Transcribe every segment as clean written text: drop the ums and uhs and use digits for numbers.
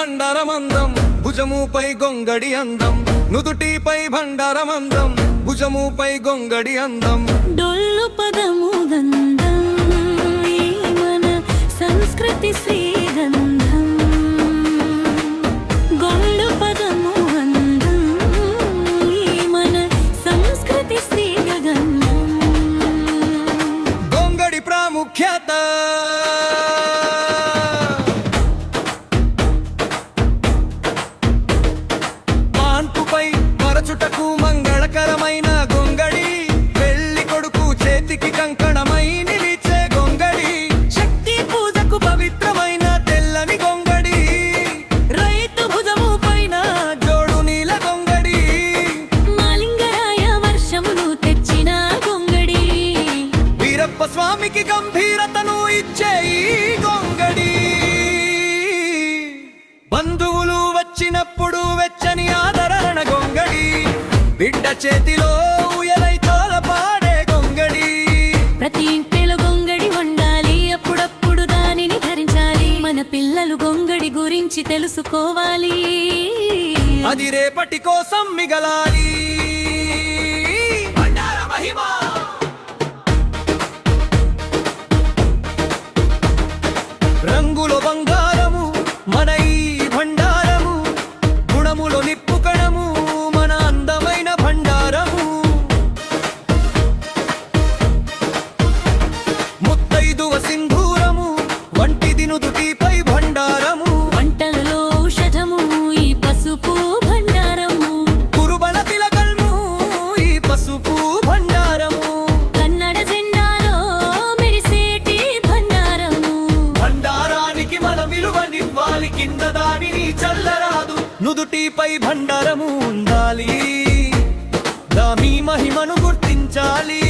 భండారమందం భుజముపై గొంగడి అందం నుదుటిపై భండారమందం భుజముపై గొంగడి అందం డొల్లు పదము గంధం ఈ మన సంస్కృతి శ్రీగంధం గొల్లు పదము గంధం ఈ మన సంస్కృతి శ్రీగంధం గొంగడి ప్రాముఖ్యత మరచుటకు మంగళకరమైన గొంగడి పెళ్లి కొడుకు చేతికి కంకణమై నిలిచే గొంగడి శక్తి పూజకు పవిత్రమైన తెల్లని గొంగడి రైతు భుజము పైన జోడు నీల గొంగడి మాలింగరాయ వర్షమును తెచ్చిన గొంగడి వీరప్ప స్వామికి గంభీరతను ఇచ్చే ఈ గొంగడి బంధువులు వచ్చినప్పుడు వెచ్చని ఆదరణ గొంగడి బిడ్డ చేతిలో ఉయలై తోల పాడే గొంగడి ప్రతి ఇంటిలో గొంగడి ఉండాలి అప్పుడప్పుడు దానిని ధరించాలి మన పిల్లలు గొంగడి గురించి తెలుసుకోవాలి అది రేపటి కోసం మిగలాలి రంగులో బంగారము మన ఈ భండారము గుణములో నిప్పు కణము మన అందమైన భండారము ముత్తైదువ సింధూరము వంటిది నుదుటిపై భండారము వంటలలో ఔషధము ఈ పసుపు భండారము కురుబల తిలకల్ము ఈ పసుపు భండారము కన్నడ జెండాలో మెరిసేటి భండారము భండారానికి మన విలువనివ్వాలి కింద దానిని చల్లరాదు నుదుటిపై భండారము ఉండాలి దాని మహిమను గుర్తించాలి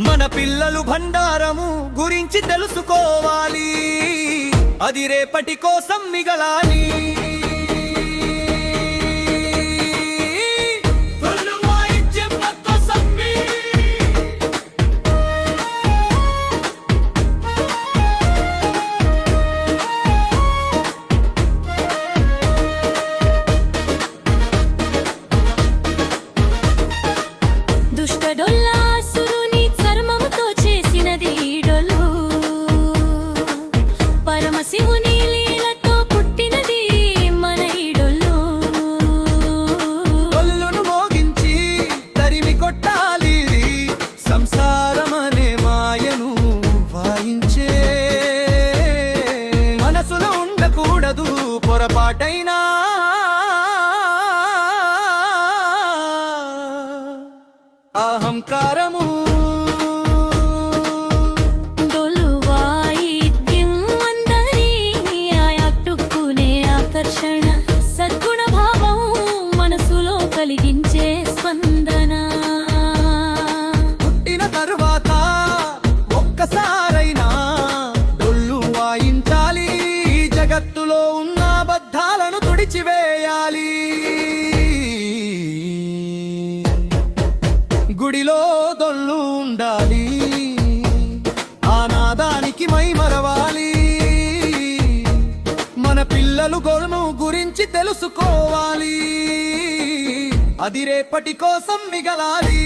మన పిల్లలు భండారము గురించి తెలుసుకోవాలి అది రేపటి కోసం మిగలాలి దుష్ట డొల్లాసురుని చర్మముతో చేసినది ఈ డొల్లు పరమశివుని లీలతో పుట్టినది మన ఈ డొల్లు డొల్లును మోగించి తరిమి కొట్టాలి సంసారమనే మాయను వాయించే మనసులో ఉండకూడదు పొరపాటైనా అహంకారము డొల్లు వాయిద్యం అందరినీ ఆకట్టుకునే ఆకర్షణ సద్గుణ భావం మనసులో కలిగించే స్పందన పుట్టిన తరువాత ఒక్కసారైనా డొల్లు వాయించాలి జగత్తులో ఉన్న అబద్ధాలను తుడిచివేయాలి గుడిలో డొల్లు ఉండాలి ఆ నాదానికి మై మరవాలి మన పిల్లలు గొల్ము గురించి తెలుసుకోవాలి అది రేపటి కోసం మిగలాలి